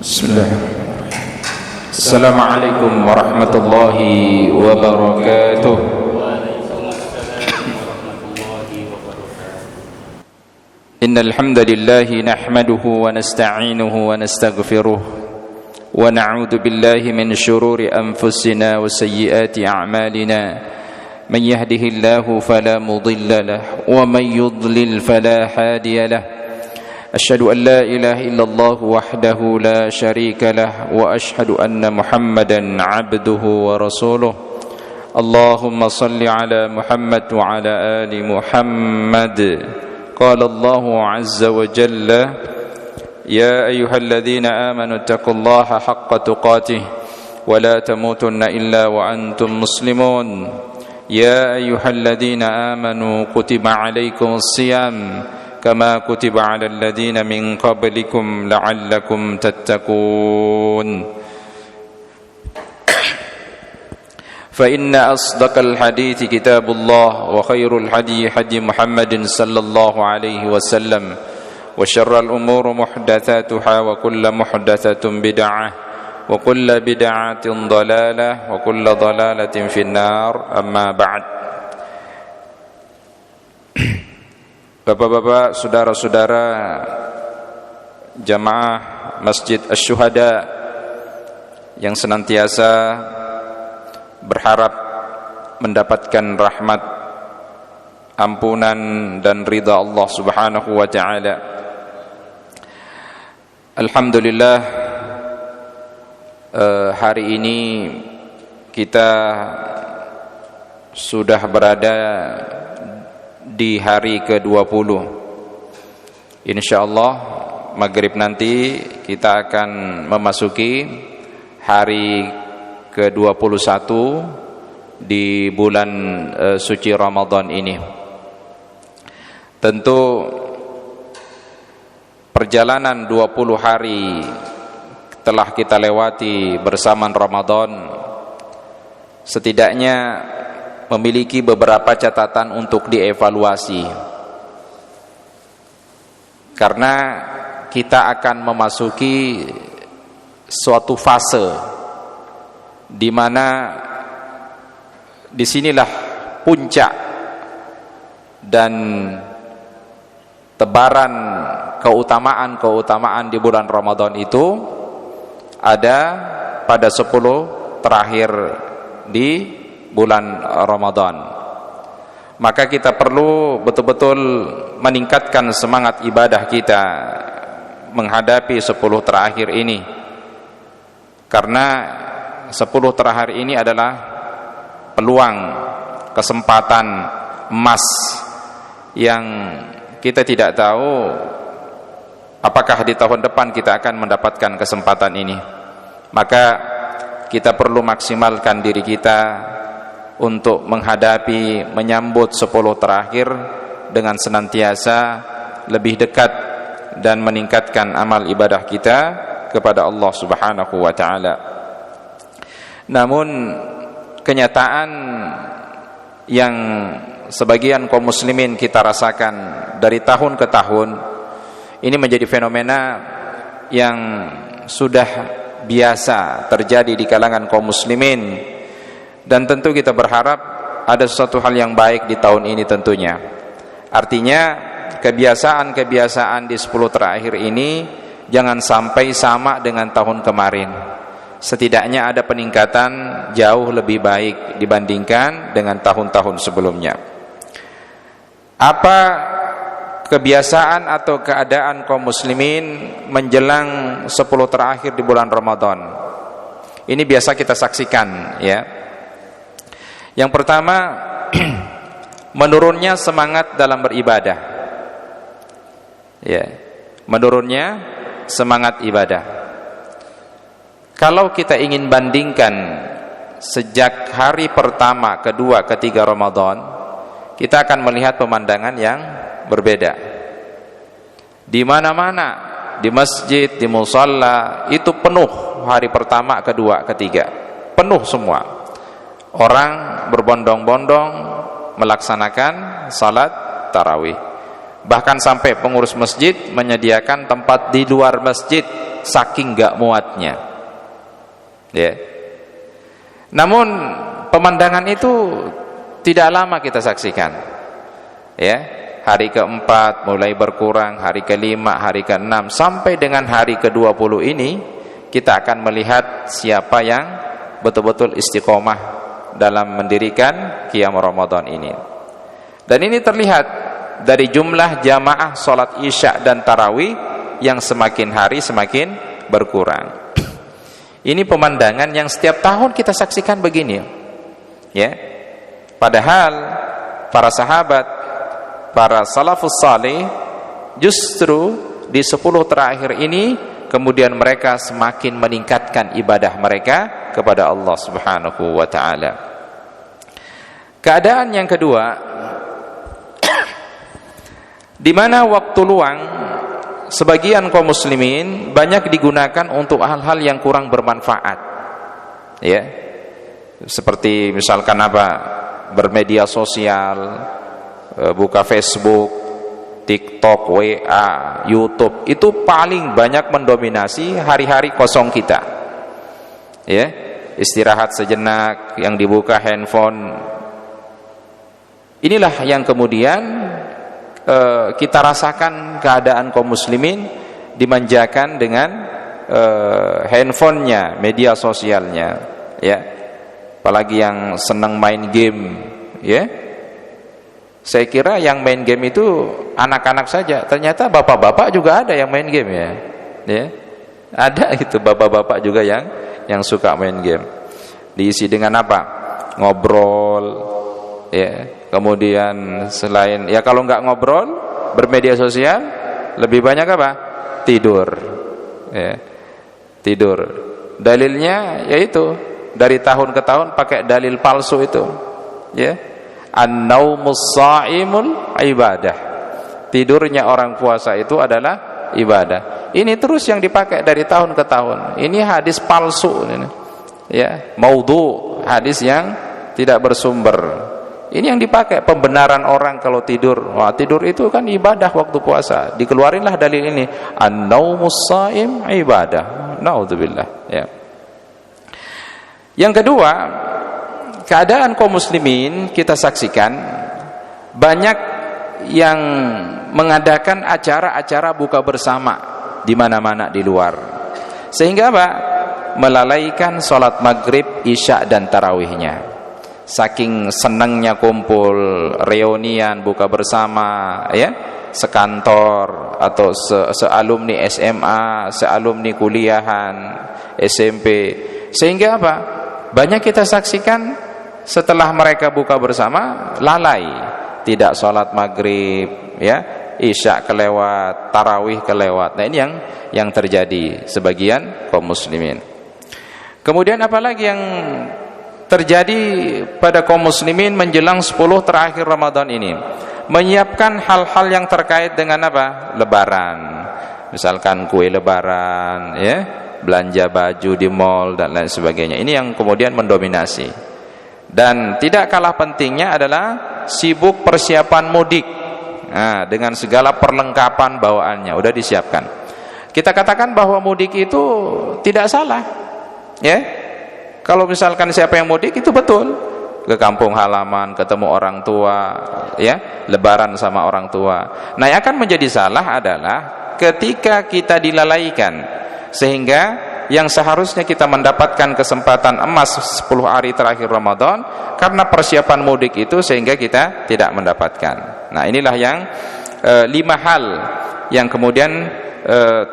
Bismillahirrahmanirrahim. Assalamualaikum warahmatullahi wabarakatuh. Innal hamdalillah nahmaduhu wa nasta'inuhu wa nastaghfiruh wa na'udzu billahi min shururi anfusina wa sayyiati a'malina. Man yahdihillahu fala mudilla lahu wa man yudlil fala hadiya lahu. أشهد أن لا إله إلا الله وحده لا شريك له وأشهد أن محمدا عبده ورسوله اللهم صل على محمد وعلى آل محمد قال الله عز وجل يا أيها الذين آمنوا اتقوا الله حق تقاته ولا تموتن إلا وأنتم مسلمون يا أيها الذين آمنوا كتب عليكم الصيام كما كتب على الذين من قبلكم لعلكم تتقون فإن أصدق الحديث كتاب الله وخير الهدي هدي محمد صلى الله عليه وسلم وشر الأمور محدثاتها وكل محدثة بدعة وكل بدعة ضلالة وكل ضلالة في النار أما بعد. Bapak-bapak, saudara-saudara jamaah Masjid Asy-Syuhada yang senantiasa berharap mendapatkan rahmat, ampunan dan ridha Allah Subhanahu wa taala. Alhamdulillah, hari ini kita sudah berada di hari ke-20. Insyaallah maghrib nanti kita akan memasuki hari ke-21 di bulan suci Ramadan ini. Tentu perjalanan 20 hari telah kita lewati bersama Ramadan, setidaknya memiliki beberapa catatan untuk dievaluasi, karena kita akan memasuki suatu fase di mana disinilah puncak dan tebaran keutamaan di bulan Ramadan itu ada pada 10 terakhir di bulan Ramadan. Maka kita perlu betul-betul meningkatkan semangat ibadah kita menghadapi 10 terakhir ini, karena 10 terakhir ini adalah peluang, kesempatan emas yang kita tidak tahu apakah di tahun depan kita akan mendapatkan kesempatan ini. Maka kita perlu maksimalkan diri kita untuk menghadapi, menyambut 10 terakhir dengan senantiasa lebih dekat dan meningkatkan amal ibadah kita kepada Allah Subhanahu wa taala. Namun kenyataan yang sebagian kaum muslimin kita rasakan dari tahun ke tahun ini menjadi fenomena yang sudah biasa terjadi di kalangan kaum muslimin. Dan tentu kita berharap ada sesuatu hal yang baik di tahun ini tentunya. Artinya kebiasaan-kebiasaan di 10 terakhir ini jangan sampai sama dengan tahun kemarin. Setidaknya ada peningkatan jauh lebih baik dibandingkan dengan tahun-tahun sebelumnya. Apa kebiasaan atau keadaan kaum muslimin menjelang 10 terakhir di bulan Ramadan? Ini biasa kita saksikan, ya. Yang pertama, menurunnya semangat dalam beribadah. Ya, menurunnya semangat ibadah. Kalau kita ingin bandingkan sejak hari pertama, kedua, ketiga Ramadan, kita akan melihat pemandangan yang berbeda. Di mana-mana, di masjid, di musalla, itu penuh hari pertama, kedua, ketiga. Penuh semua. Orang berbondong-bondong melaksanakan salat tarawih. Bahkan sampai pengurus masjid menyediakan tempat di luar masjid saking gak muatnya. Ya. Namun pemandangan itu tidak lama kita saksikan. Ya, hari keempat mulai berkurang, hari kelima, hari keenam, sampai dengan hari ke-20 ini kita akan melihat siapa yang betul-betul istiqomah dalam mendirikan Qiyam Ramadan ini. Dan ini terlihat dari jumlah jamaah sholat isya dan tarawih yang semakin hari semakin berkurang. Ini pemandangan yang setiap tahun kita saksikan begini, ya. Padahal para sahabat, para salafus salih, justru di 10 terakhir ini kemudian mereka semakin meningkatkan ibadah mereka kepada Allah Subhanahu wa taala. Keadaan yang kedua, di mana waktu luang sebagian kaum muslimin banyak digunakan untuk hal-hal yang kurang bermanfaat, ya, seperti misalkan apa, bermedia sosial, buka Facebook, TikTok, WA, YouTube, itu paling banyak mendominasi hari-hari kosong kita, ya. Istirahat sejenak, yang dibuka handphone. Inilah yang kemudian kita rasakan keadaan kaum muslimin dimanjakan dengan handphonenya, media sosialnya, ya. Apalagi yang senang main game, ya. Saya kira yang main game itu anak-anak saja, ternyata bapak-bapak juga ada yang main game, ya. Ya. Ada itu bapak-bapak juga yang suka main game. Diisi dengan apa? Ngobrol, ya. Kemudian selain, ya kalau nggak ngobrol, bermedia sosial, lebih banyak apa? Tidur, ya. Tidur. Dalilnya yaitu dari tahun ke tahun pakai dalil palsu itu, ya. An-naumus sha'imul ibadah. Tidurnya orang puasa itu adalah ibadah. Ini terus yang dipakai dari tahun ke tahun. Ini hadis palsu, ya, maudhu, hadis yang tidak bersumber. Ini yang dipakai pembenaran orang kalau tidur. Wah, tidur itu kan ibadah waktu puasa. Dikeluarinlah dalil ini. An-naumus sha'im ibadah. Naudzubillah, ya. Yang kedua, keadaan kaum muslimin kita saksikan banyak yang mengadakan acara-acara buka bersama di mana-mana di luar. Sehingga apa? Melalaikan sholat maghrib, isya dan tarawihnya. Saking senangnya kumpul, reunian, buka bersama, ya, sekantor atau sealumni SMA, sealumni kuliahan, SMP. Sehingga apa? Banyak kita saksikan setelah mereka buka bersama lalai, tidak sholat maghrib, ya, isya kelewat, tarawih kelewat. Nah, ini yang terjadi sebagian kaum muslimin. Kemudian apalagi yang terjadi pada kaum muslimin menjelang 10 terakhir Ramadan ini? Menyiapkan hal-hal yang terkait dengan apa? Lebaran. Misalkan kue lebaran, ya, belanja baju di mall dan lain sebagainya. Ini yang kemudian mendominasi. Dan tidak kalah pentingnya adalah sibuk persiapan mudik. Nah, dengan segala perlengkapan bawaannya udah disiapkan. Kita katakan bahwa mudik itu tidak salah, ya. Kalau misalkan siapa yang mudik itu betul, ke kampung halaman, ketemu orang tua, ya, lebaran sama orang tua. Nah, yang akan menjadi salah adalah ketika kita dilalaikan, sehingga yang seharusnya kita mendapatkan kesempatan emas 10 hari terakhir Ramadan karena persiapan mudik itu, sehingga kita tidak mendapatkan. Nah, inilah yang 5 hal yang kemudian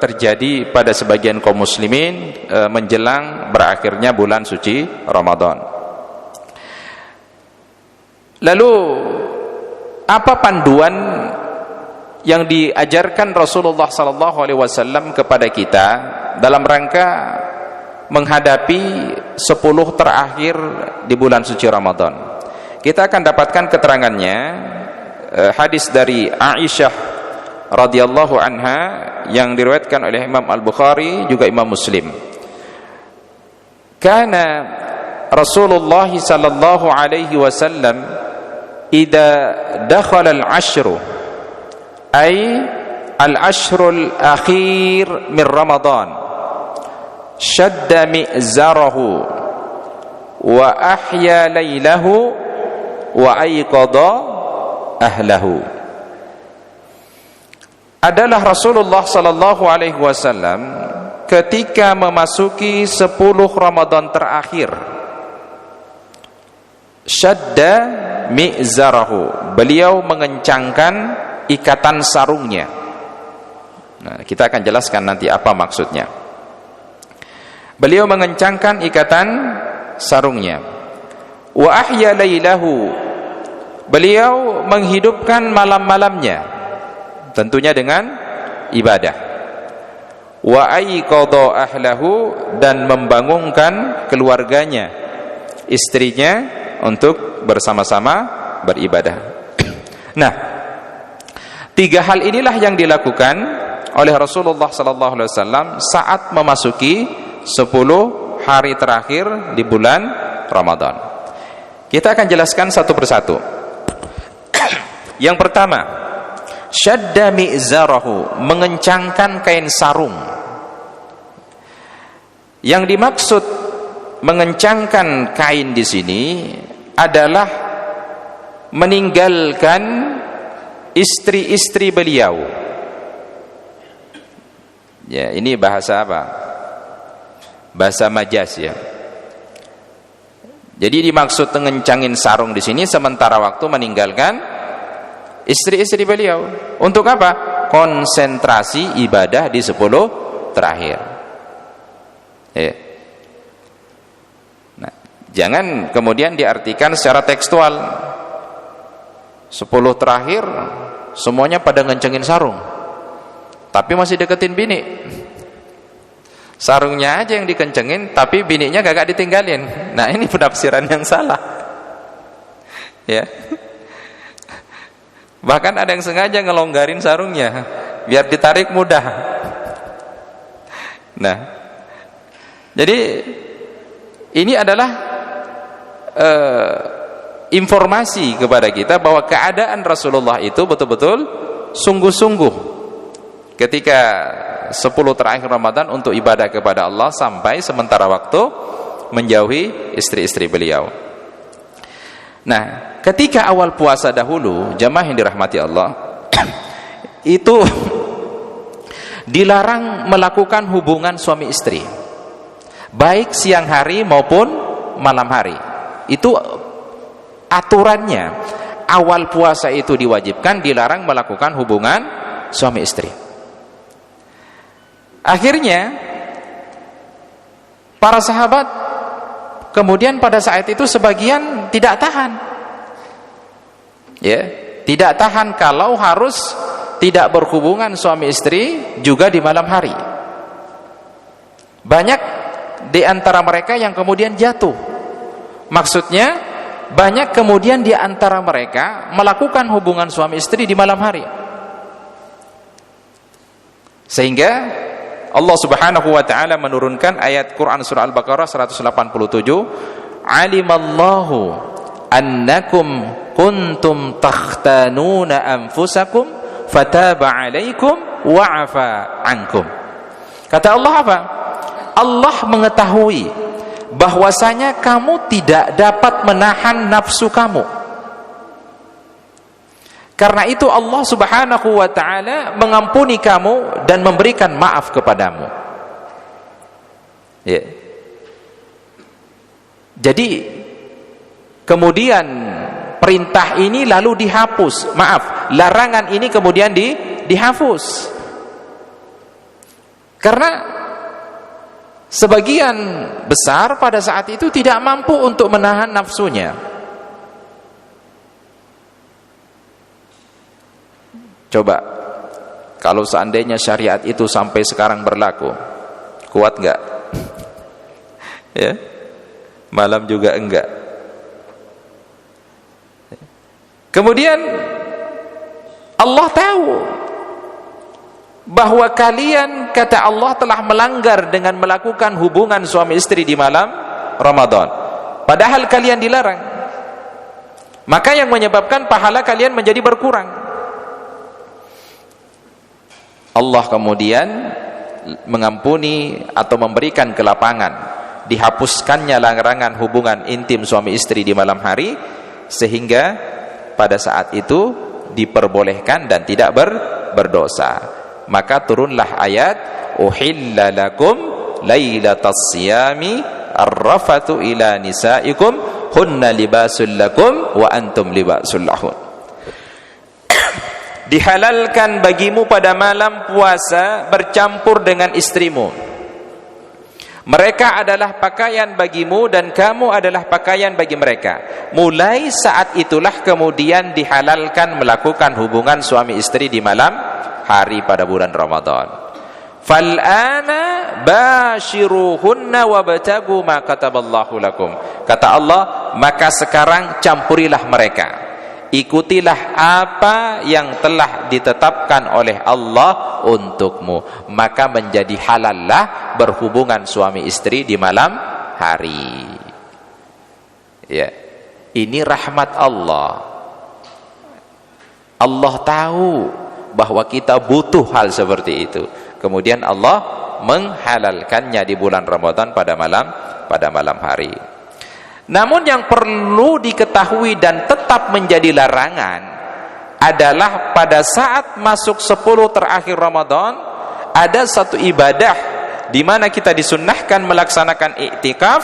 terjadi pada sebagian kaum muslimin menjelang berakhirnya bulan suci Ramadan. Lalu apa panduan yang diajarkan Rasulullah SAW kepada kita dalam rangka menghadapi 10 terakhir di bulan suci Ramadan? Kita akan dapatkan keterangannya, hadis dari Aisyah radhiyallahu anha yang diriwayatkan oleh Imam Al-Bukhari juga Imam Muslim. Kana Rasulullah sallallahu alaihi wasallam idza dakhala al-'ashru ay al-ashrul akhir min Ramadan syadda mi'zarahu wa ahya laylahu wa ayqadha ahlahu. Adalah Rasulullah sallallahu alaihi wasallam ketika memasuki 10 Ramadan terakhir, syadda mi'zarahu, beliau mengencangkan ikatan sarungnya. Nah, kita akan jelaskan nanti apa maksudnya. Beliau mengencangkan ikatan sarungnya. Wa ahya lailahu, beliau menghidupkan malam-malamnya, tentunya dengan ibadah. Wa ayqadha ahlahu, dan membangunkan keluarganya, istrinya, untuk bersama-sama beribadah. Nah, 3 hal inilah yang dilakukan oleh Rasulullah sallallahu alaihi wasallam saat memasuki 10 hari terakhir di bulan Ramadan. Kita akan jelaskan satu persatu. Yang pertama, syadda mi'zarahu, mengencangkan kain sarung. Yang dimaksud mengencangkan kain di sini adalah meninggalkan istri-istri beliau. Ya, ini bahasa apa? Bahasa majaz ya. Jadi dimaksud mengencangin sarung di sini sementara waktu meninggalkan istri-istri beliau. Untuk apa? Konsentrasi ibadah di 10 terakhir. Ya. Nah, jangan kemudian diartikan secara tekstual. 10 terakhir semuanya pada ngencengin sarung, tapi masih deketin bini. Sarungnya aja yang dikencengin, tapi bininya gak ditinggalin. Nah, ini penafsiran yang salah. Ya. Bahkan ada yang sengaja ngelonggarin sarungnya biar ditarik mudah. Nah, jadi ini adalah informasi kepada kita bahwa keadaan Rasulullah itu betul-betul sungguh-sungguh ketika 10 terakhir Ramadan untuk ibadah kepada Allah sampai sementara waktu menjauhi istri-istri beliau. Nah, ketika awal puasa dahulu, jamaah yang dirahmati Allah, itu dilarang melakukan hubungan suami istri, baik siang hari maupun malam hari. Itu aturannya. Awal puasa itu diwajibkan, dilarang melakukan hubungan suami istri. Akhirnya para sahabat kemudian pada saat itu sebagian tidak tahan. Ya, tidak tahan kalau harus tidak berhubungan suami istri juga di malam hari. Banyak di antara mereka yang kemudian jatuh. Maksudnya banyak kemudian di antara mereka melakukan hubungan suami istri di malam hari. Sehingga Allah Subhanahu wa taala menurunkan ayat Quran surah Al-Baqarah 187, "Alimallahu annakum kuntum takhtanuna anfusakum fataba 'alaikum wa 'afa 'ankum." Kata Allah apa? Allah mengetahui bahwasanya kamu tidak dapat menahan nafsu kamu. Karena itu Allah Subhanahu wa taala mengampuni kamu dan memberikan maaf kepadamu. Ya. Jadi kemudian perintah ini lalu dihapus. Maaf, larangan ini kemudian dihapus. Karena sebagian besar pada saat itu tidak mampu untuk menahan nafsunya. Coba, kalau seandainya syariat itu sampai sekarang berlaku, kuat enggak? Ya, malam juga enggak. Kemudian Allah tahu bahwa kalian, kata Allah, telah melanggar dengan melakukan hubungan suami istri di malam Ramadan, padahal kalian dilarang. Maka yang menyebabkan pahala kalian menjadi berkurang. Allah kemudian mengampuni atau memberikan kelapangan, dihapuskannya larangan hubungan intim suami istri di malam hari, sehingga pada saat itu diperbolehkan dan tidak berdosa. Maka turunlah ayat uhilla lakum lailatas siyami arrafatu ila nisaikum hunna libasul lakum wa antum libasul lahun. Dihalalkan bagimu pada malam puasa bercampur dengan istrimu. Mereka adalah pakaian bagimu dan kamu adalah pakaian bagi mereka. Mulai saat itulah kemudian dihalalkan melakukan hubungan suami istri di malam hari pada bulan Ramadan. Fal'ana bashiruhunna wabtagu ma kataballahu lakum. Kata Allah, maka sekarang campurilah mereka. Ikutilah apa yang telah ditetapkan oleh Allah untukmu. Maka menjadi halallah berhubungan suami istri di malam hari. Ya, ini rahmat Allah. Allah tahu bahwa kita butuh hal seperti itu. Kemudian Allah menghalalkannya di bulan Ramadan pada malam hari. Namun yang perlu diketahui dan tetap menjadi larangan adalah pada saat masuk 10 terakhir Ramadan ada satu ibadah di mana kita disunnahkan melaksanakan iktikaf,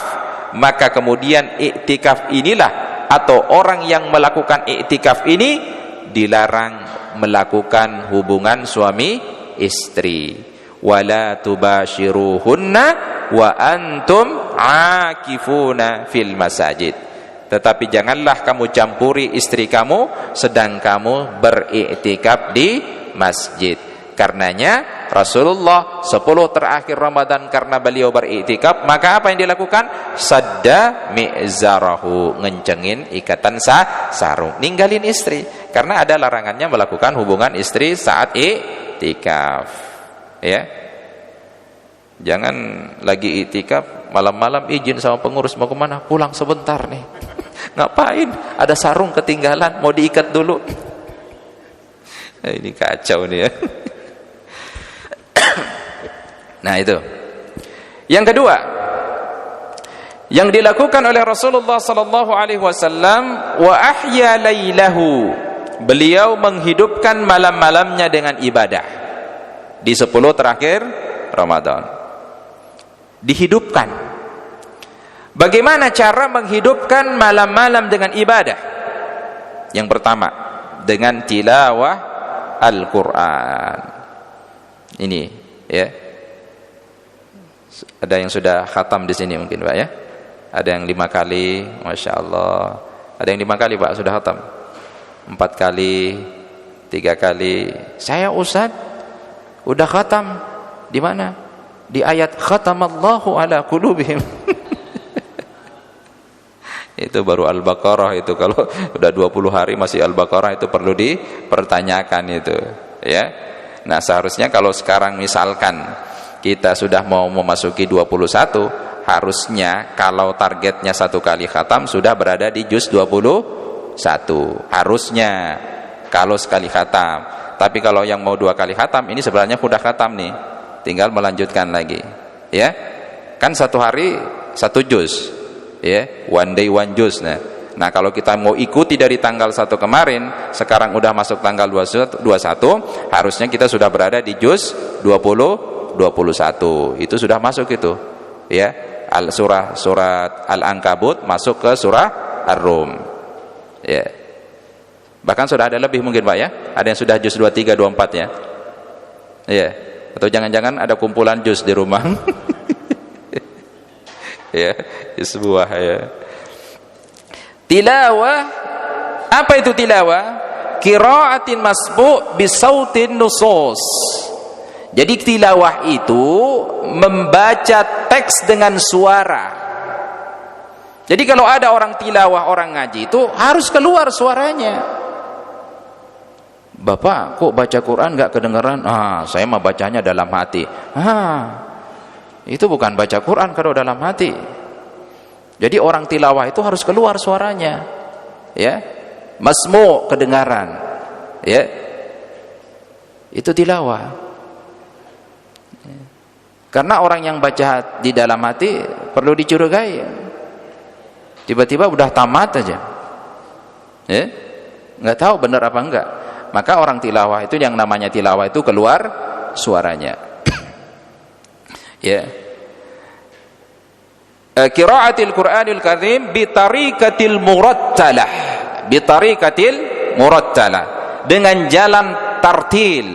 maka kemudian iktikaf inilah atau orang yang melakukan iktikaf ini dilarang melakukan hubungan suami istri. Wala tubashiruhunna wa antum aakifuna fil masajid. Tetapi janganlah kamu campuri istri kamu sedang kamu beriktikaf di masjid. Karenanya Rasulullah 10 terakhir Ramadan karena beliau beriktikaf, maka apa yang dilakukan? Sadda mi'zarahu, ngencengin ikatan sarung, ninggalin istri. Karena ada larangannya melakukan hubungan istri saat iktikaf. Ya, jangan lagi iktikaf malam-malam izin sama pengurus mau kemana, pulang sebentar nih. Ngapain? Ada sarung ketinggalan, mau diikat dulu. Ini kacau nih ya. Nah itu. Yang kedua, yang dilakukan oleh Rasulullah sallallahu alaihi wasallam, wa ahya lailahu. Beliau menghidupkan malam-malamnya dengan ibadah. Di 10 terakhir Ramadan dihidupkan. Bagaimana cara menghidupkan malam-malam dengan ibadah? Yang pertama, dengan tilawah Al-Quran. Ini ya. Ada yang sudah khatam di sini mungkin Pak ya. Ada yang 5 kali, Masya Allah. Ada yang 5 kali Pak sudah khatam. 4 kali, 3 kali. Saya Ustaz udah khatam. Di mana? Di ayat khatamallahu ala qulubihim. Itu baru Al-Baqarah itu. Kalau udah 20 hari masih Al-Baqarah itu perlu dipertanyakan itu, ya. Nah, seharusnya kalau sekarang misalkan kita sudah mau memasuki 21, harusnya kalau targetnya 1 kali khatam sudah berada di juz 21. Harusnya kalau sekali khatam. Tapi kalau yang mau 2 kali khatam, ini sebenarnya sudah khatam nih, tinggal melanjutkan lagi, ya. Kan 1 hari 1 juz, ya, one day 1 juz. Nah kalau kita mau ikuti dari tanggal 1 kemarin, sekarang udah masuk tanggal 21, harusnya kita sudah berada di juz 21. Itu sudah masuk itu, ya. Surat Al-Ankabut masuk ke surah Ar-Rum, ya. Bahkan sudah ada lebih mungkin Pak ya. Ada yang sudah juz 23, 24 ya. Iya. Atau jangan-jangan ada kumpulan juz di rumah. Ya, sebuah ya. Tilawah. Apa itu tilawah? Qiraatin masbu' bisautin nusus. Jadi tilawah itu membaca teks dengan suara. Jadi kalau ada orang tilawah, orang ngaji itu harus keluar suaranya. Bapak kok baca Quran gak kedengaran? Saya mah bacanya dalam hati. Itu bukan baca Quran kalau dalam hati. Jadi orang tilawah itu harus keluar suaranya, ya, masmu' kedengaran, ya. Itu tilawah. Karena orang yang baca di dalam hati perlu dicurigai. Tiba-tiba udah tamat aja. Nggak tahu benar apa enggak. Maka orang tilawah itu, yang namanya tilawah itu keluar suaranya. Qiraatil Qur'anil Karim bi tariqatil murattalah. Bi tariqatil murattalah. Dengan jalan tartil.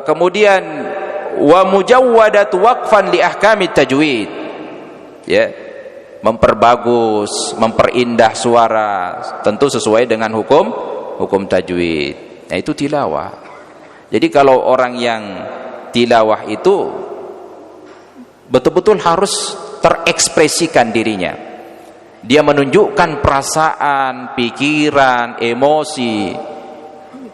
Kemudian wa mujawwadat waqfan li ahkamit tajwid, memperbagus, memperindah suara tentu sesuai dengan hukum tajwid. Nah, itu tilawah. Jadi kalau orang yang tilawah itu betul-betul harus terekspresikan dirinya. Dia menunjukkan perasaan, pikiran, emosi.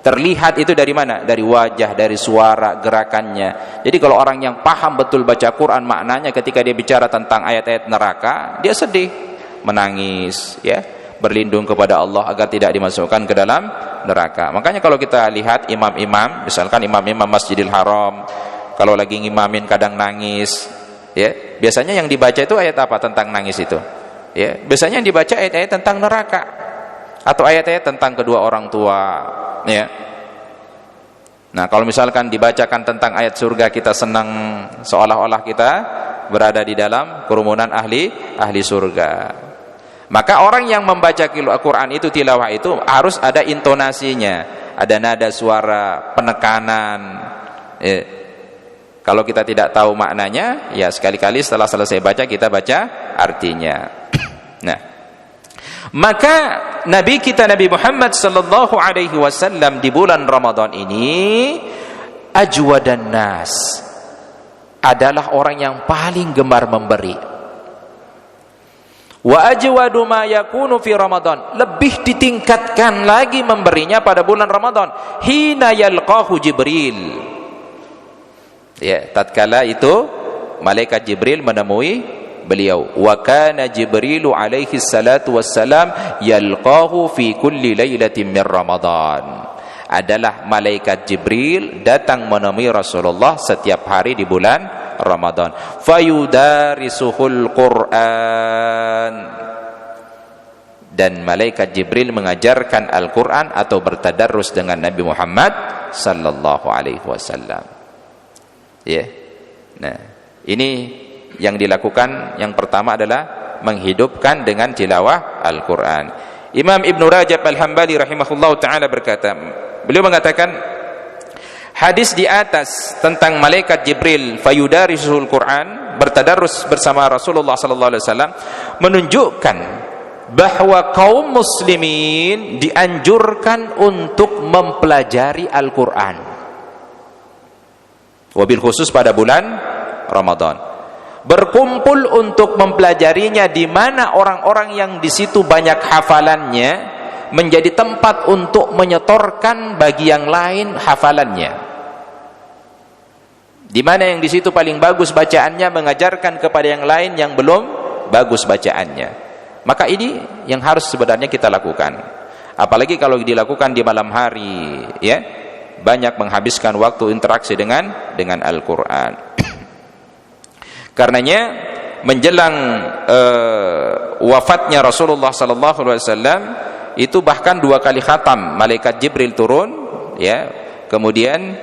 Terlihat itu dari mana? Dari wajah, dari suara, gerakannya. Jadi kalau orang yang paham betul baca Quran, maknanya ketika dia bicara tentang ayat-ayat neraka, dia sedih, menangis, berlindung kepada Allah agar tidak dimasukkan ke dalam neraka. Makanya kalau kita lihat imam-imam, misalkan imam-imam Masjidil Haram, kalau lagi ngimamin kadang nangis, biasanya yang dibaca itu ayat apa tentang nangis itu? Biasanya yang dibaca ayat-ayat tentang neraka atau ayat-ayat tentang kedua orang tua. Nah, kalau misalkan dibacakan tentang ayat surga, kita senang, seolah-olah kita berada di dalam kerumunan ahli surga. Maka orang yang membaca Al-Quran itu, tilawah itu harus ada intonasinya, ada nada suara, penekanan. Kalau kita tidak tahu maknanya, ya sekali-kali setelah selesai baca kita baca artinya. Nah, maka Nabi kita Nabi Muhammad sallallahu alaihi wasallam di bulan Ramadan ini ajwadan nas, adalah orang yang paling gemar memberi. Wa ajwadu ma yakunu fi Ramadan, lebih ditingkatkan lagi memberinya pada bulan Ramadan. Hina yalqahu Jibril, tatkala itu malaikat Jibril menemui beliau. Wa kana Jibrilu alaihi salatu wassalam yalqahu fi kulli lailatin min Ramadan. Adalah malaikat Jibril datang menemui Rasulullah setiap hari di bulan Ramadan. Fayudarisuhul Quran. Dan malaikat Jibril mengajarkan Al-Quran atau bertadarrus dengan Nabi Muhammad sallallahu alaihi wasallam. Nah, ini yang dilakukan yang pertama adalah menghidupkan dengan tilawah Al-Quran. Imam Ibn Rajab Al-Hambali rahimahullah ta'ala berkata, beliau mengatakan hadis di atas tentang malaikat Jibril fayudarisul Quran, bertadarus bersama Rasulullah sallallahu alaihi wasallam, menunjukkan bahwa kaum muslimin dianjurkan untuk mempelajari Al-Quran, wabil khusus pada bulan Ramadan. Berkumpul untuk mempelajarinya, di mana orang-orang yang di situ banyak hafalannya menjadi tempat untuk menyetorkan bagi yang lain hafalannya. Di mana yang di situ paling bagus bacaannya, mengajarkan kepada yang lain yang belum bagus bacaannya. Maka ini yang harus sebenarnya kita lakukan. Apalagi kalau dilakukan di malam hari, banyak menghabiskan waktu interaksi dengan Al-Quran. Karenanya menjelang wafatnya Rasulullah sallallahu alaihi wasallam itu bahkan 2 kali khatam malaikat Jibril turun, kemudian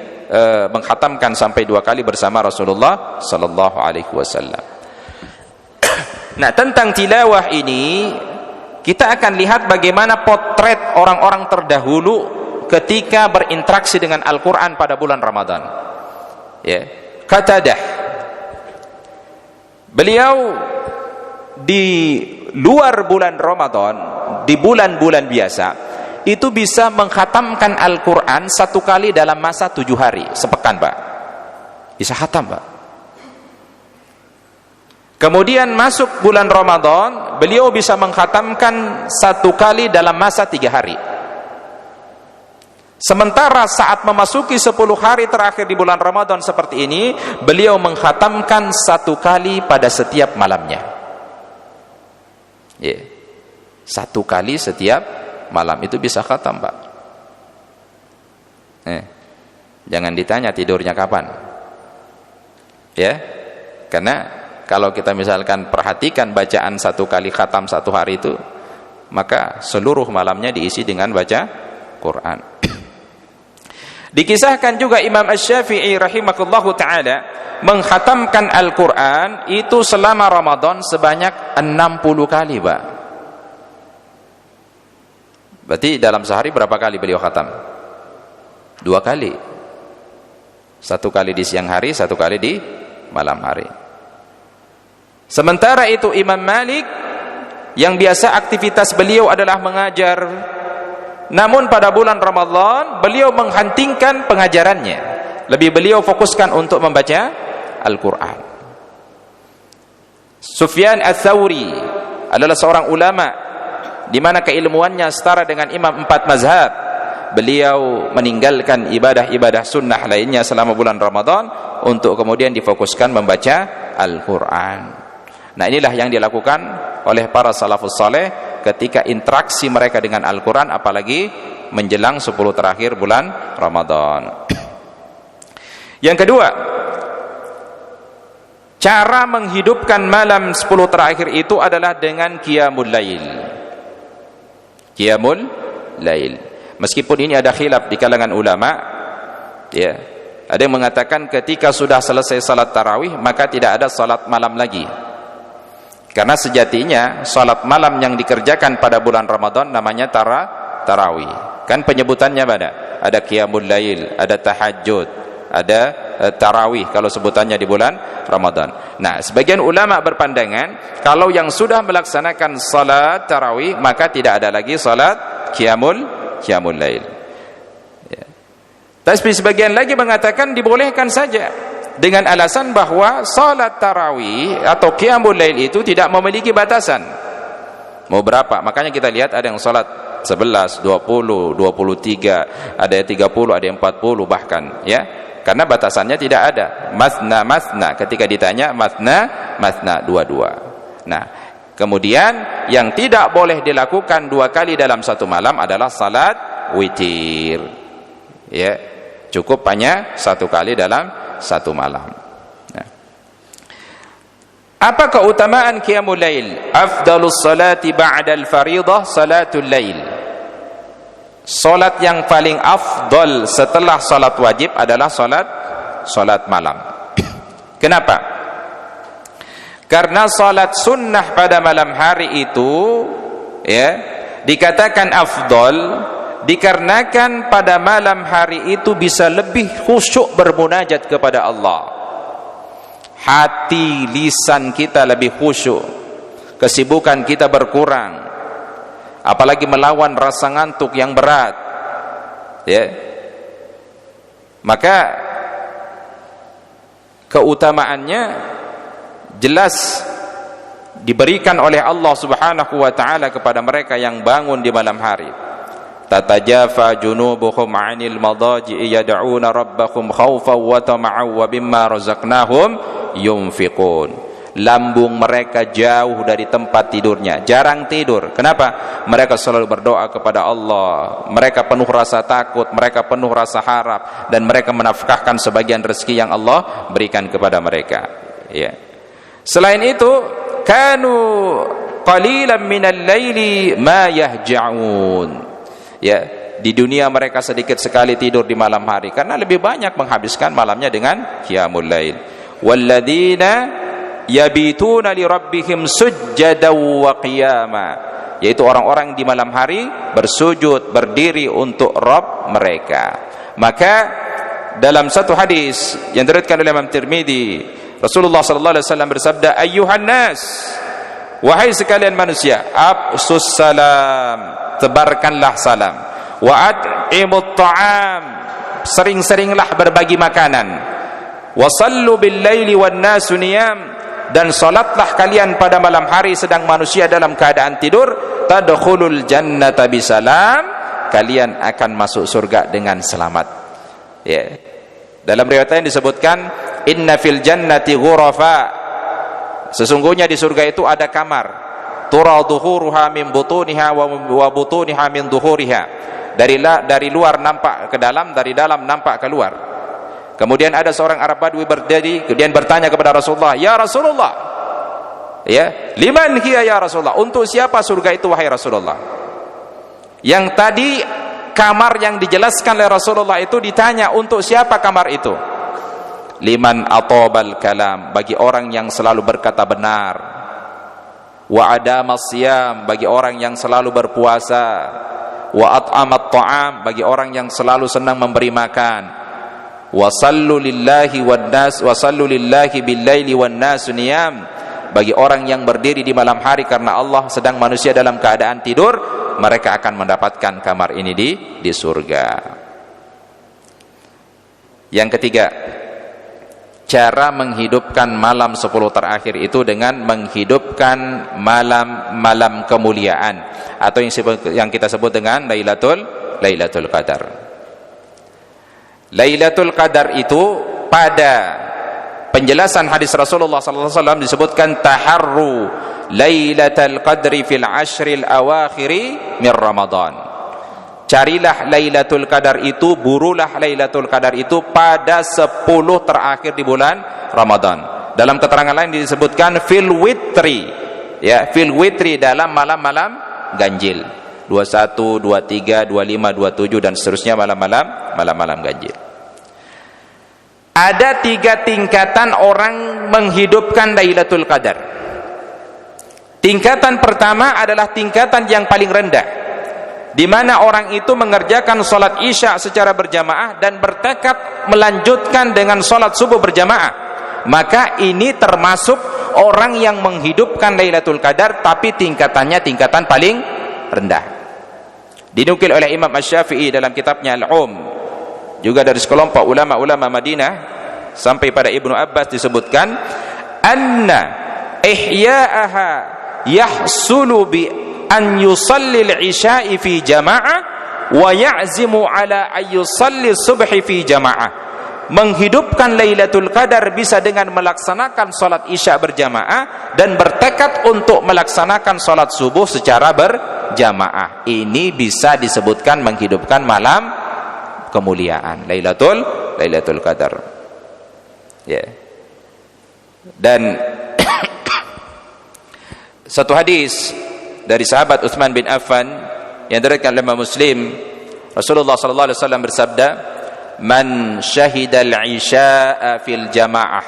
mengkhatamkan sampai 2 kali bersama Rasulullah sallallahu alaihi wasallam. Nah, tentang tilawah ini kita akan lihat bagaimana potret orang-orang terdahulu ketika berinteraksi dengan Al-Quran pada bulan Ramadan. Qatadah, beliau di luar bulan Ramadan, di bulan-bulan biasa, itu bisa mengkhatamkan Al-Quran 1 kali dalam masa 7 hari, sepekan, Pak. Bisa khatam, Pak. Kemudian masuk bulan Ramadan, beliau bisa mengkhatamkan 1 kali dalam masa 3 hari. Sementara saat memasuki 10 hari terakhir di bulan Ramadan seperti ini, beliau mengkhatamkan 1 kali pada setiap malamnya. 1 kali setiap malam itu bisa khatam, Pak. Jangan ditanya tidurnya kapan. Ya. Karena kalau kita misalkan perhatikan bacaan 1 kali khatam 1 hari itu, maka seluruh malamnya diisi dengan baca Quran. Dikisahkan juga Imam Asy-Syafi'i rahimahullahu taala mengkhatamkan Al-Quran itu selama Ramadan sebanyak 60 kali, Pak. Berarti dalam sehari berapa kali beliau khatam? 2 kali. 1 kali di siang hari, 1 kali di malam hari. Sementara itu Imam Malik yang biasa aktivitas beliau adalah mengajar, namun pada bulan Ramadan beliau menghentikan pengajarannya. Lebih beliau fokuskan untuk membaca Al-Quran. Sufyan Ats-Tsauri adalah seorang ulama di mana keilmuannya setara dengan imam 4 mazhab. Beliau meninggalkan ibadah-ibadah sunnah lainnya selama bulan Ramadan untuk kemudian difokuskan membaca Al-Quran. Nah, inilah yang dilakukan oleh para salafus saleh ketika interaksi mereka dengan Al-Quran, apalagi menjelang 10 terakhir bulan Ramadan. Yang kedua, cara menghidupkan malam 10 terakhir itu adalah dengan qiyamul lail. Qiyamul lail. Meskipun ini ada khilaf di kalangan ulama, ya. Ada yang mengatakan ketika sudah selesai salat tarawih maka tidak ada salat malam lagi. Karena sejatinya salat malam yang dikerjakan pada bulan Ramadan namanya tarawih. Kan penyebutannya ada qiyamul lail, ada tahajud, ada tarawih kalau sebutannya di bulan Ramadan. Nah, sebagian ulama berpandangan kalau yang sudah melaksanakan salat tarawih maka tidak ada lagi salat qiyamul lail. Ya. Tapi sebagian lagi mengatakan dibolehkan saja dengan alasan bahwa salat tarawih atau qiyamul lail itu tidak memiliki batasan. Mau berapa? Makanya kita lihat ada yang salat 11, 20, 23, ada yang 30, ada yang 40 bahkan, ya. Karena batasannya tidak ada. Masna, ketika ditanya masna, dua. Nah, kemudian yang tidak boleh dilakukan 2 kali dalam 1 malam adalah salat witir. Ya, cukup hanya 1 kali dalam 1 malam. Nah. Apa keutamaan qiyamul lail? Afdalus salati ba'dal fariidah salatul lail. Salat yang paling afdal setelah salat wajib adalah salat malam. Kenapa? Karena salat sunnah pada malam hari itu, ya, dikatakan afdal dikarenakan pada malam hari itu bisa lebih khusyuk bermunajat kepada Allah. Hati, lisan kita lebih khusyuk, kesibukan kita berkurang, apalagi melawan rasa ngantuk yang berat, ya. Maka keutamaannya jelas diberikan oleh Allah Subhanahu wa taala kepada mereka yang bangun di malam hari. Tatajafa junubuhum 'anil madaji'i yad'una rabbahum khaufan wa tama'an wa mimma razaqnahum yunfiqun. Lambung mereka jauh dari tempat tidurnya, jarang tidur. Kenapa? Mereka selalu berdoa kepada Allah. Mereka penuh rasa takut, mereka penuh rasa harap, dan mereka menafkahkan sebagian rezeki yang Allah berikan kepada mereka. Ya. Selain itu, kanu qalilan minal laili ma yahja'un. Ya, di dunia mereka sedikit sekali tidur di malam hari karena lebih banyak menghabiskan malamnya dengan qiyamul lail. Walladzina yabituna li rabbihim sujjadan wa qiyama, yaitu orang-orang di malam hari bersujud, berdiri untuk Rabb mereka. Maka dalam satu hadis yang diriwayatkan oleh Imam Tirmidzi, Rasulullah sallallahu alaihi wasallam bersabda, ayyuhan nas, wahai sekalian manusia, absus salam, tebarkanlah salam, wa at'imut ta'am, sering-seringlah berbagi makanan, wa sallu bil laili wan nasu niyam, dan salatlah kalian pada malam hari sedang manusia dalam keadaan tidur, tadkhulul jannata bisalam, kalian akan masuk surga dengan selamat. Ya. Dalam riwayat lain disebutkan, inna fil jannati ghurafa, sesungguhnya di surga itu ada kamar, tura dhuhuruha min butuniha wa butuniha min dhuhuriha, dari luar nampak ke dalam, dari dalam nampak keluar. Kemudian ada seorang Arab Badui berdiri, kemudian bertanya kepada Rasulullah, "Ya Rasulullah, ya, liman hiya ya Rasulullah? Untuk siapa surga itu wahai Rasulullah?" Yang tadi kamar yang dijelaskan oleh Rasulullah itu ditanya, untuk siapa kamar itu? Liman atobal kalam, bagi orang yang selalu berkata benar. Wa adamas siyam, bagi orang yang selalu berpuasa. Wa at'amat ta'am, bagi orang yang selalu senang memberi makan. Wa sallu lillahi wan nas, wa sallu lillahi bil laili wan nas niyam, bagi orang yang berdiri di malam hari karena Allah sedang manusia dalam keadaan tidur, mereka akan mendapatkan kamar ini di surga. Yang ketiga, cara menghidupkan malam 10 terakhir itu dengan menghidupkan malam-malam kemuliaan, atau yang kita sebut dengan Lailatul Qadar. Lailatul Qadar itu pada penjelasan hadis Rasulullah SAW disebutkan taharru Lailatul Qadri fil ashril awakhiri min Ramadan. Carilah Lailatul Qadar itu, burulah Lailatul Qadar itu pada 10 terakhir di bulan Ramadan. Dalam keterangan lain disebutkan fil witri, ya, fil witri, dalam malam-malam ganjil. 21, 23, 25, 27 dan seterusnya, malam-malam ganjil. Ada 3 tingkatan orang menghidupkan Lailatul Qadar. Tingkatan pertama adalah tingkatan yang paling rendah, di mana orang itu mengerjakan sholat isya secara berjamaah dan bertekad melanjutkan dengan sholat subuh berjamaah. Maka ini termasuk orang yang menghidupkan Lailatul Qadar, tapi tingkatannya tingkatan paling rendah. Dinukil oleh Imam Asy-Syafi'i dalam kitabnya Al-Um, juga dari sekelompok ulama-ulama Madinah sampai pada Ibnu Abbas disebutkan, anna ihya'aha yahsulu bi an yusalli al-isya'i fi jama'ah wa ya'zimu ala an yusalli subhi fi jama'ah. Menghidupkan Lailatul Qadar bisa dengan melaksanakan salat isya berjamaah dan bertekad untuk melaksanakan salat subuh secara berjamaah. Ini bisa disebutkan menghidupkan malam kemuliaan Lailatul Qadar. Ya. Dan satu hadis dari sahabat Utsman bin Affan yang diriwayatkan oleh Muslim, Rasulullah sallallahu alaihi wasallam bersabda, "Man syahidal isya'a fil jamaah."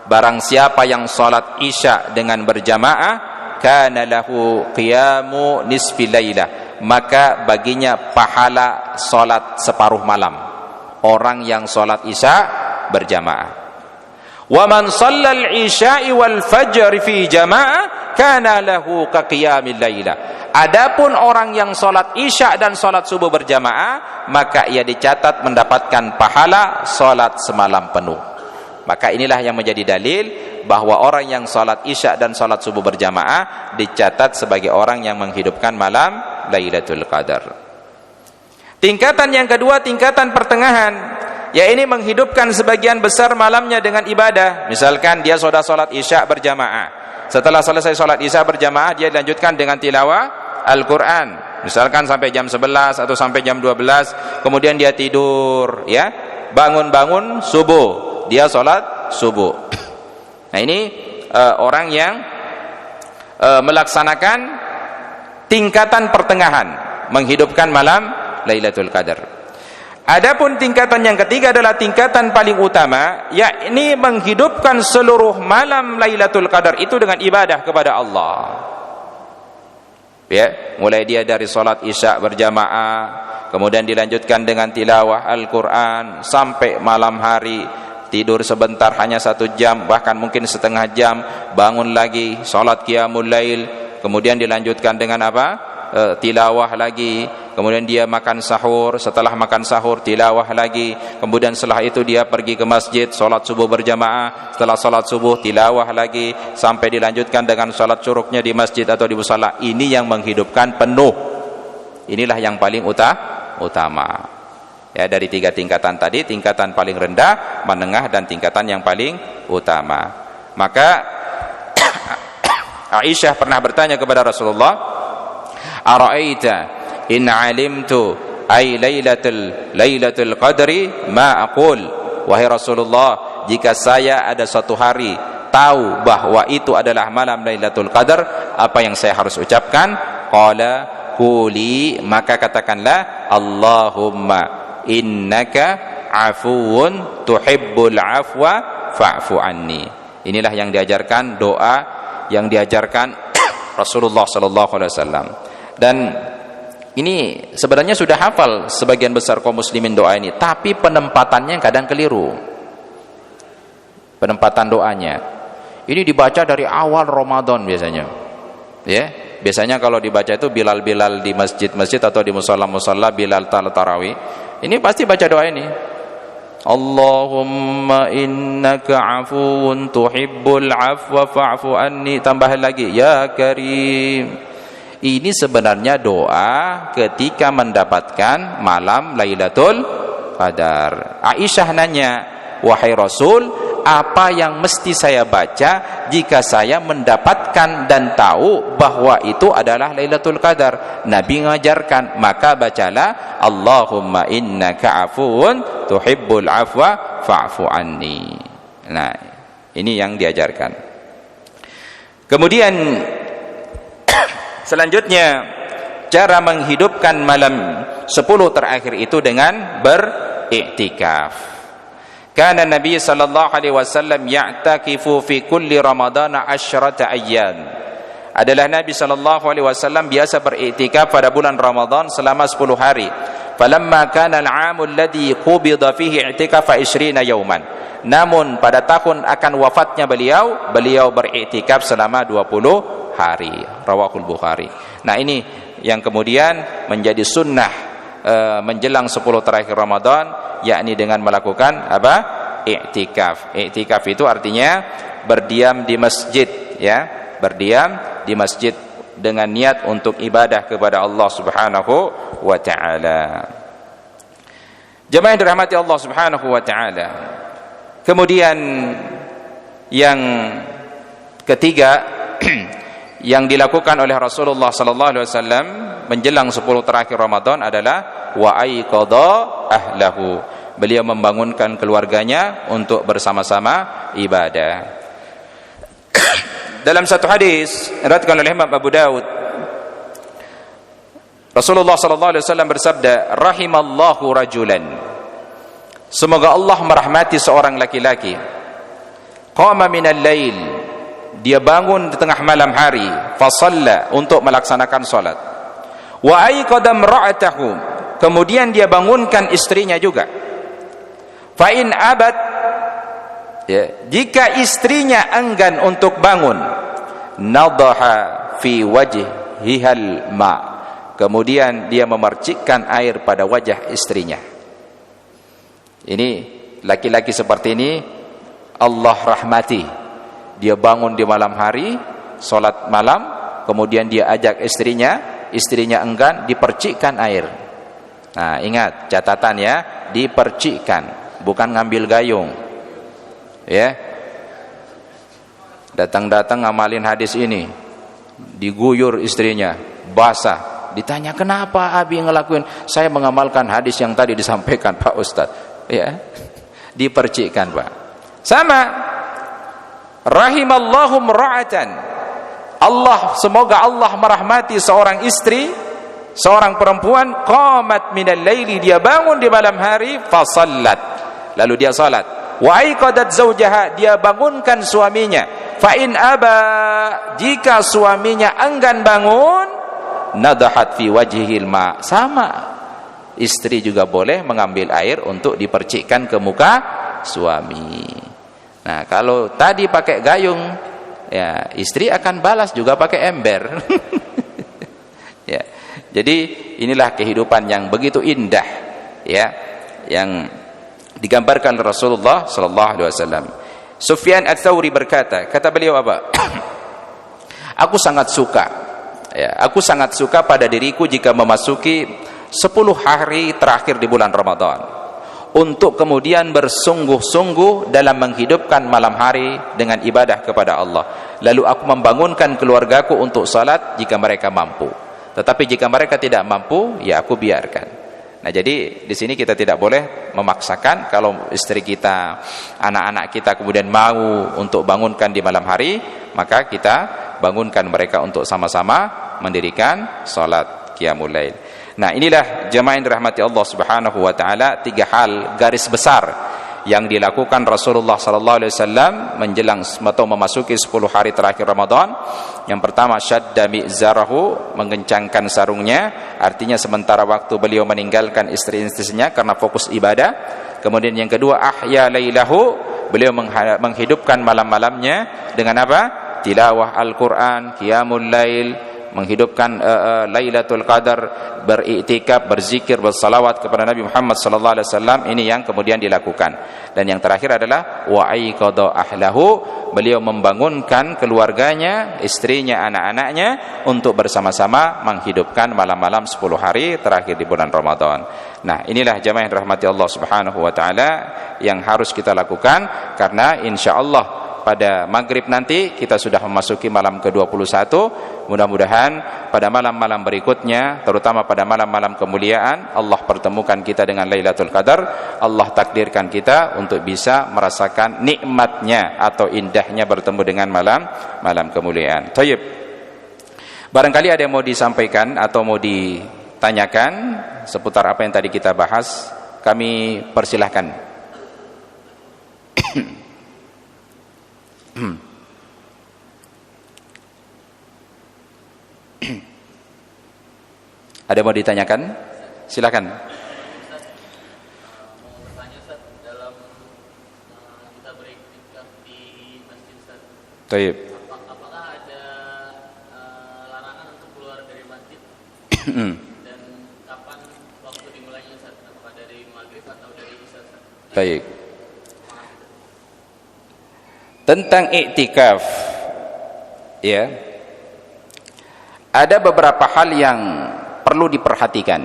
Barang siapa yang salat isya dengan berjamaah, kana lahu qiyamu nisfi lailah, maka baginya pahala salat separuh malam. Orang yang salat isya berjamaah. Wa man shallal isya'i wal fajr fi jamaah kana lahu ka qiyamil lailah. Adapun orang yang salat isya dan salat subuh berjamaah, maka ia dicatat mendapatkan pahala salat semalam penuh. Maka inilah yang menjadi dalil bahwa orang yang salat isya dan salat subuh berjamaah dicatat sebagai orang yang menghidupkan malam Lailatul Qadar. Tingkatan yang kedua, tingkatan pertengahan, yaitu menghidupkan sebagian besar malamnya dengan ibadah. Misalkan dia sudah salat isya berjamaah, setelah selesai salat isya berjamaah dia dilanjutkan dengan tilawah Al-Quran, misalkan sampai jam 11 atau sampai jam 12, kemudian dia tidur, ya, bangun subuh, dia sholat subuh. Nah ini orang yang melaksanakan tingkatan pertengahan, menghidupkan malam Lailatul Qadar. Adapun tingkatan yang ketiga adalah tingkatan paling utama, yakni menghidupkan seluruh malam Lailatul Qadar itu dengan ibadah kepada Allah. Ya, mulai dia dari salat isya berjamaah, kemudian dilanjutkan dengan tilawah Al-Quran sampai malam hari, tidur sebentar hanya 1 jam, bahkan mungkin setengah jam, bangun lagi salat qiyamul lail, kemudian dilanjutkan dengan apa? Tilawah lagi, kemudian dia makan sahur, setelah makan sahur tilawah lagi, kemudian setelah itu dia pergi ke masjid, salat subuh berjamaah, setelah salat subuh tilawah lagi, sampai dilanjutkan dengan salat syuruknya di masjid atau di musala. Ini yang menghidupkan penuh. Inilah yang paling utama. Ya, dari 3 tingkatan tadi, tingkatan paling rendah, menengah, dan tingkatan yang paling utama. Maka Aisyah pernah bertanya kepada Rasulullah, "Ara'aita in 'alimtu ay lailatul qadri ma aqul?" wahai Rasulullah, jika saya ada suatu hari tahu bahwa itu adalah malam Lailatul Qadar, apa yang saya harus ucapkan? Qala quli, maka katakanlah Allahumma innaka afuwun tuhibbul afwa fa'fu anni. Inilah yang diajarkan, doa yang diajarkan Rasulullah sallallahu alaihi wasallam. Dan ini sebenarnya sudah hafal sebagian besar kaum muslimin doa ini, tapi penempatannya kadang keliru. Penempatan doanya. Ini dibaca dari awal Ramadan biasanya. Ya, biasanya kalau dibaca itu Bilal-Bilal di masjid-masjid atau di musalla-musalla, Bilal tarawih. Ini pasti baca doa ini. Allahumma innaka afuwun tuhibbul afwa fa'fu anni, tambah lagi ya karim. Ini sebenarnya doa ketika mendapatkan malam Lailatul Qadar. Aisyah nanya, wahai Rasul, apa yang mesti saya baca jika saya mendapatkan dan tahu bahwa itu adalah Lailatul Qadar? Nabi mengajarkan, maka bacalah Allahumma innaka afuwun tuhibbul afwa fa'fu anni. Nah, ini yang diajarkan. Kemudian selanjutnya, cara menghidupkan malam 10 terakhir itu dengan beriktikaf. Kana Nabi sallallahu alaihi wasallam ya'takifu fi kulli Ramadhan 10 ayyam. Adalah Nabi sallallahu alaihi wasallam biasa beriktikaf pada bulan Ramadan selama 10 hari. Falamma kana al-'aam alladhi qubida fihi i'tikafa 20 yawman. Namun pada tahun akan wafatnya beliau beriktikaf selama 20 hari. Rawahul Bukhari. Nah, ini yang kemudian menjadi sunnah menjelang 10 terakhir Ramadan, yakni dengan melakukan apa? I'tikaf. I'tikaf itu artinya berdiam di masjid, ya, berdiam di masjid dengan niat untuk ibadah kepada Allah Subhanahu wa taala. Jemaah yang dirahmati Allah Subhanahu wa taala. Kemudian yang ketiga yang dilakukan oleh Rasulullah sallallahu alaihi wasallam menjelang 10 terakhir Ramadan adalah wa aiqadha ahlahu. Beliau membangunkan keluarganya untuk bersama-sama ibadah. Dalam satu hadis diriwayatkan oleh Imam Abu Daud, Rasulullah sallallahu alaihi wasallam bersabda, rahimallahu rajulan, semoga Allah merahmati seorang laki-laki, qama minal lail, dia bangun di tengah malam hari, fasalla, untuk melaksanakan salat, wa aiqadha imra'atahu, kemudian dia bangunkan istrinya juga, fa in abad, ya, jika istrinya enggan untuk bangun, nadaha fi wajhihal ma, kemudian dia memercikkan air pada wajah istrinya. Ini laki-laki seperti ini Allah rahmati. Dia bangun di malam hari, salat malam, kemudian dia ajak istrinya enggan, dipercikkan air. Nah, ingat catatan ya, dipercikkan, bukan ngambil gayung. Ya. Datang-datang ngamalin hadis ini, diguyur istrinya, basah. Ditanya, kenapa Abi ngelakuin? Saya mengamalkan hadis yang tadi disampaikan Pak Ustadz. Ya, dipercikkan Pak. Sama, rahimallahu mra'atan, Allah, semoga Allah merahmati seorang istri, seorang perempuan, qamat minal laili, dia bangun di malam hari, fasallat, lalu dia salat, wa aiqadat zaujaha, dia bangunkan suaminya, fa in aba, jika suaminya enggan bangun, nadahat fi wajhihil ma, sama, istri juga boleh mengambil air untuk dipercikkan ke muka suami. Nah, kalau tadi pakai gayung, ya istri akan balas juga pakai ember. Ya. Jadi inilah kehidupan yang begitu indah, ya, yang digambarkan Rasulullah sallallahu alaihi wasallam. Sufyan Ats-Tsauri berkata, kata beliau apa? Aku sangat suka, ya, aku sangat suka pada diriku jika memasuki 10 hari terakhir di bulan Ramadan, untuk kemudian bersungguh-sungguh dalam menghidupkan malam hari dengan ibadah kepada Allah. Lalu aku membangunkan keluargaku untuk salat jika mereka mampu. Tetapi jika mereka tidak mampu, ya aku biarkan. Nah, jadi di sini kita tidak boleh memaksakan. Kalau istri kita, anak-anak kita kemudian mau untuk bangunkan di malam hari, maka kita bangunkan mereka untuk sama-sama mendirikan salat qiyamul lail. Nah, inilah jemaah yang dirahmati Allah Subhanahu wa taala, 3 hal garis besar yang dilakukan Rasulullah sallallahu alaihi wasallam menjelang atau memasuki 10 hari terakhir Ramadan. Yang pertama, syadda mi'zarahu, mengencangkan sarungnya, artinya sementara waktu beliau meninggalkan istri-istrinya karena fokus ibadah. Kemudian yang kedua, ahya lailahu, beliau menghidupkan malam-malamnya dengan apa? Tilawah Al-Qur'an, qiyamul lail, menghidupkan Lailatul Qadar, beriktikaf, berzikir, bersalawat kepada Nabi Muhammad sallallahu alaihi wasallam. Ini yang kemudian dilakukan. Dan yang terakhir adalah wa aiqadha ahlahu, beliau membangunkan keluarganya, istrinya, anak-anaknya untuk bersama-sama menghidupkan malam-malam 10 hari terakhir di bulan Ramadan. Nah, inilah jemaah yang dirahmati Allah Subhanahu wa taala yang harus kita lakukan, karena insyaallah pada maghrib nanti kita sudah memasuki malam ke-21. Mudah-mudahan pada malam-malam berikutnya, terutama pada malam-malam kemuliaan, Allah pertemukan kita dengan Lailatul Qadar. Allah takdirkan kita untuk bisa merasakan nikmatnya atau indahnya bertemu dengan malam kemuliaan. Thayyib. Barangkali ada yang mau disampaikan atau mau ditanyakan seputar apa yang tadi kita bahas, kami persilahkan. Ada mau ditanyakan? Silakan. Mau bertanya, Ustaz, dalam kita beriktikaf di masjid, Ustaz. Baik. Apakah ada larangan untuk keluar dari masjid? Dan kapan waktu dimulainya, Ustaz? Apakah dari maghrib atau dari isya, Ustaz? Baik. Tentang iktikaf, ya, ada beberapa hal yang perlu diperhatikan.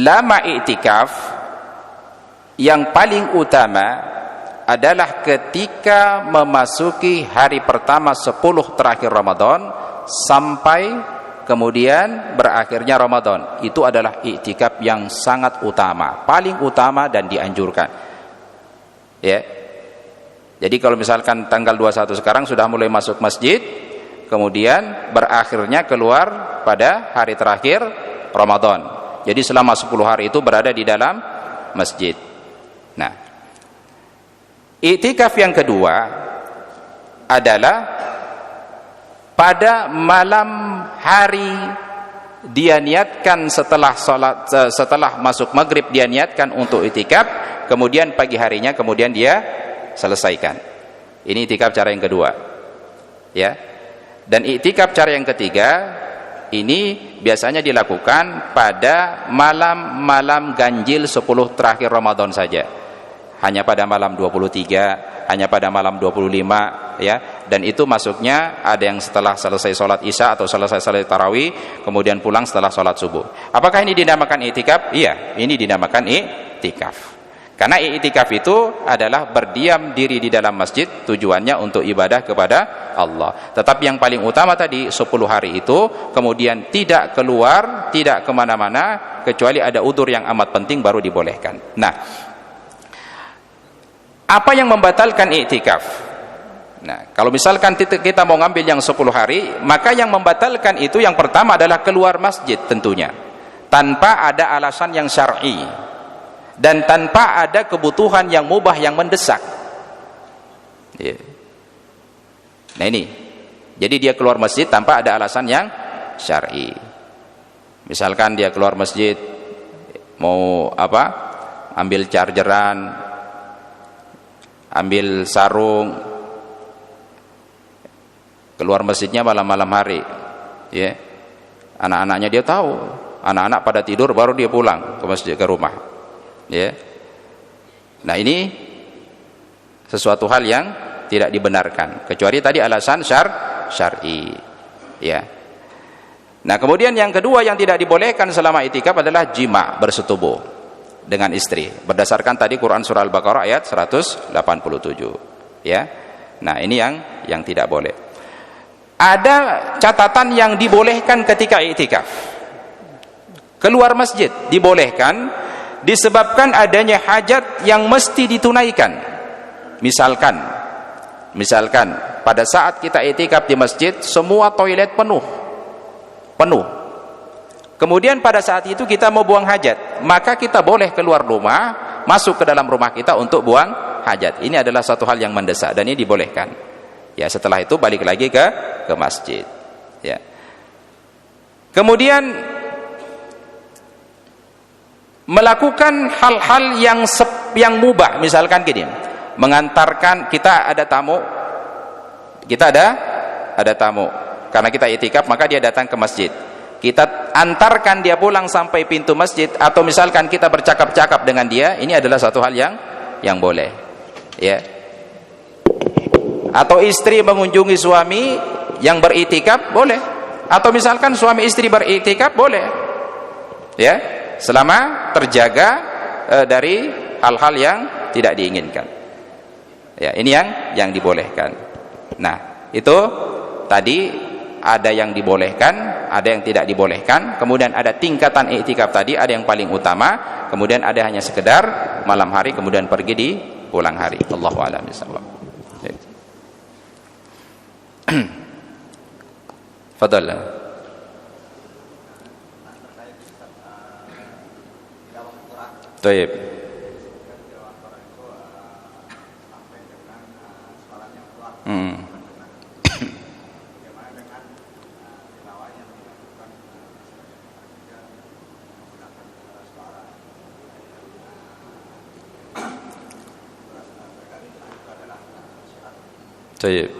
Lama iktikaf yang paling utama adalah ketika memasuki hari pertama 10 terakhir Ramadan sampai kemudian berakhirnya Ramadan. Itu adalah iktikaf yang sangat utama, paling utama dan dianjurkan. Ya. Jadi kalau misalkan tanggal 21 sekarang sudah mulai masuk masjid, kemudian berakhirnya keluar pada hari terakhir Ramadan. Jadi selama 10 hari itu berada di dalam masjid. Nah, iktikaf yang kedua adalah pada malam hari dia niatkan setelah masuk maghrib dia niatkan untuk iktikaf, kemudian pagi harinya kemudian dia selesaikan. Ini iktikaf cara yang kedua. Ya. Dan iktikaf cara yang ketiga ini biasanya dilakukan pada malam-malam ganjil 10 terakhir Ramadan saja. Hanya pada malam 23, hanya pada malam 25, ya. Dan itu masuknya ada yang setelah selesai sholat isya atau selesai salat tarawih, kemudian pulang setelah sholat subuh. Apakah ini dinamakan iktikaf? Iya, ini dinamakan iktikaf. Karena iktikaf itu adalah berdiam diri di dalam masjid, tujuannya untuk ibadah kepada Allah. Tetapi yang paling utama tadi 10 hari itu, kemudian tidak keluar, tidak kemana-mana, kecuali ada udzur yang amat penting baru dibolehkan. Nah, apa yang membatalkan iktikaf? Nah, kalau misalkan kita mau ngambil yang 10 hari, maka yang membatalkan itu yang pertama adalah keluar masjid tentunya, tanpa ada alasan yang syar'i. Dan tanpa ada kebutuhan yang mubah yang mendesak. Ya. Nah ini, jadi dia keluar masjid tanpa ada alasan yang syar'i. Misalkan dia keluar masjid mau apa? Ambil chargeran, ambil sarung, keluar masjidnya malam-malam hari. Ya, anak-anaknya dia tahu, anak-anak pada tidur baru dia pulang ke masjid, ke rumah. Ya. Nah ini sesuatu hal yang tidak dibenarkan kecuali tadi alasan syar'i. Ya. Nah kemudian yang kedua yang tidak dibolehkan selama iktikaf adalah jima, bersetubuh dengan istri berdasarkan tadi Quran surah Al-Baqarah ayat 187. Ya. Nah ini yang tidak boleh. Ada catatan yang dibolehkan ketika iktikaf. keluar masjid dibolehkan disebabkan adanya hajat yang mesti ditunaikan. Misalkan pada saat kita i'tikaf di masjid semua toilet penuh. Kemudian pada saat itu kita mau buang hajat, maka kita boleh keluar rumah, masuk ke dalam rumah kita untuk buang hajat. Ini adalah suatu hal yang mendesak dan ini dibolehkan. Ya, setelah itu balik lagi ke masjid. Ya. Kemudian melakukan hal-hal yang mubah, misalkan gini, mengantarkan, kita ada tamu karena kita i'tikaf, maka dia datang ke masjid, kita antarkan dia pulang sampai pintu masjid, atau misalkan kita bercakap-cakap dengan dia, ini adalah satu hal yang boleh, ya. Atau istri mengunjungi suami yang beriktikaf boleh, atau misalkan suami istri beriktikaf boleh, ya, selama terjaga dari hal-hal yang tidak diinginkan. Ya, ini yang dibolehkan. Nah, itu tadi ada yang dibolehkan, ada yang tidak dibolehkan, kemudian ada tingkatan iktikaf tadi, ada yang paling utama, kemudian ada hanya sekedar malam hari kemudian pergi di pulang hari. Allahu a'lam bishawab. Fadhal. Baik. Baik.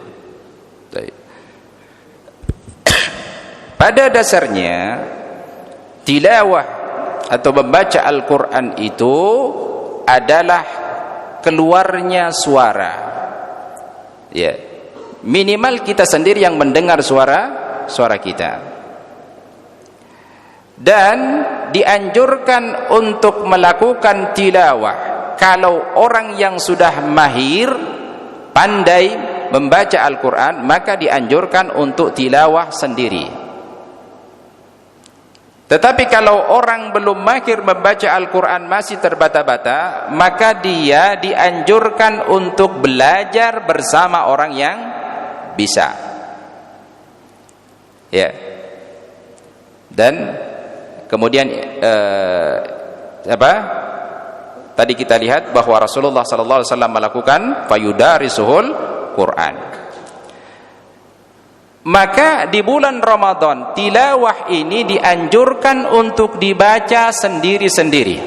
Pada dasarnya tilawah atau membaca Al-Quran itu adalah keluarnya suara, ya, minimal kita sendiri yang mendengar suara kita, dan dianjurkan untuk melakukan tilawah kalau orang yang sudah mahir, pandai membaca Al-Quran, maka dianjurkan untuk tilawah sendiri. Tetapi kalau orang belum mahir membaca Al-Quran, masih terbata-bata, maka dia dianjurkan untuk belajar bersama orang yang bisa. Ya. Dan kemudian tadi kita lihat bahwa Rasulullah sallallahu alaihi wasallam melakukan fayudarisuhul Quran. Maka di bulan Ramadan tilawah ini dianjurkan untuk dibaca sendiri-sendiri.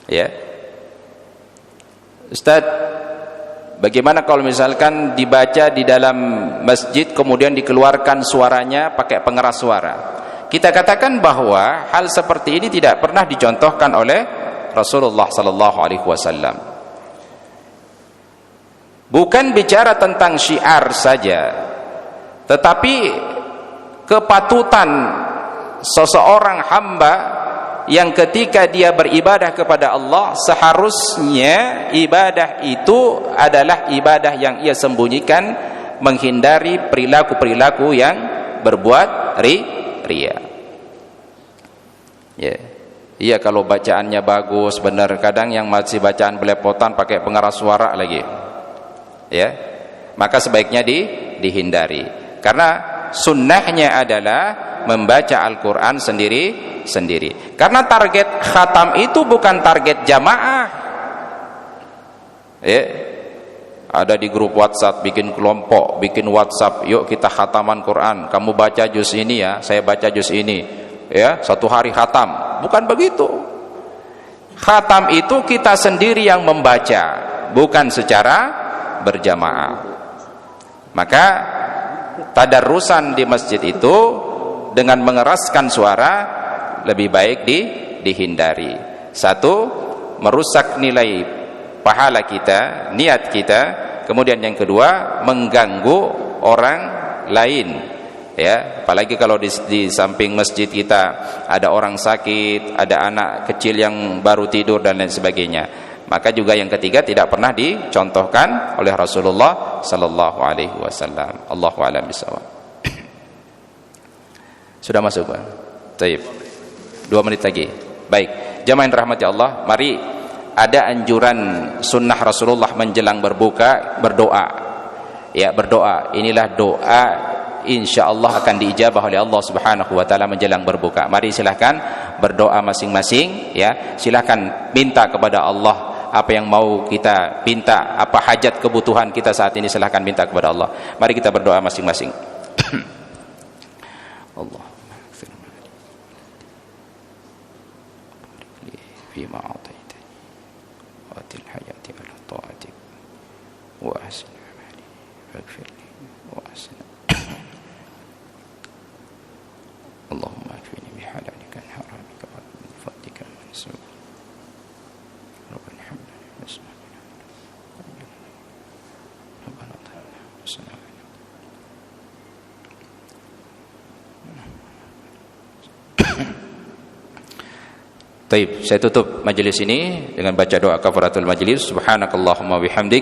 Ya. Ustaz, bagaimana kalau misalkan dibaca di dalam masjid kemudian dikeluarkan suaranya pakai pengeras suara? Kita katakan bahwa hal seperti ini tidak pernah dicontohkan oleh Rasulullah sallallahu alaihi wasallam. Bukan bicara tentang syiar saja, tetapi kepatutan seseorang hamba yang ketika dia beribadah kepada Allah, seharusnya ibadah itu adalah ibadah yang ia sembunyikan, menghindari perilaku-perilaku yang berbuat riya. Ya. Iya, kalau bacaannya bagus benar, kadang yang masih bacaan belepotan pakai pengeras suara lagi. Ya, maka sebaiknya dihindari, karena sunnahnya adalah membaca Al-Quran sendiri. Karena target khatam itu bukan target jamaah. Ya, ada di grup WhatsApp, bikin kelompok, bikin WhatsApp, yuk kita khataman Quran, kamu baca juz ini ya, saya baca juz ini, ya, satu hari khatam. Bukan begitu. Khatam itu kita sendiri yang membaca, bukan secara berjamaah. Maka tadarrusan di masjid itu dengan mengeraskan suara lebih baik dihindari. Satu, merusak nilai pahala kita, niat kita. Kemudian yang kedua, mengganggu orang lain. Ya, apalagi kalau di samping masjid kita ada orang sakit, ada anak kecil yang baru tidur dan lain sebagainya. Maka juga yang ketiga tidak pernah dicontohkan oleh Rasulullah sallallahu alaihi wasallam. Allahu a'lam bishawab. Sudah masuk, Pak? Taib. 2 menit lagi. Baik. Jamaah yang dirahmati Allah, mari, ada anjuran sunnah Rasulullah menjelang berbuka, berdoa. Ya, berdoa. Inilah doa insyaallah akan diijabah oleh Allah Subhanahu wa taala menjelang berbuka. Mari silahkan berdoa masing-masing, ya. Silahkan minta kepada Allah apa yang mau kita minta, apa hajat kebutuhan kita saat ini, silahkan minta kepada Allah. Mari kita berdoa masing-masing. Allah فيما أعطيتني وآت الحياة على طاعتك وأحسن عملي واغفر لي وأحسن اللهم اكفني بحلالك عن حرامك ومن فضلك من سوء ربنا هب لنا من أزواجنا ربنا ظلمنا أنفسنا Taib, saya tutup majelis ini dengan baca doa kafaratul majlis. Subhanakallahumma bihamdik,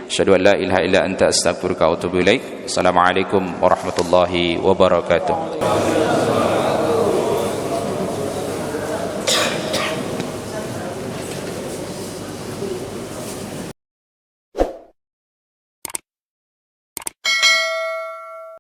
asyhadu an la ilaha illa anta, astaghfiruka wa atubu ilaik. Assalamualaikum warahmatullahi wabarakatuh.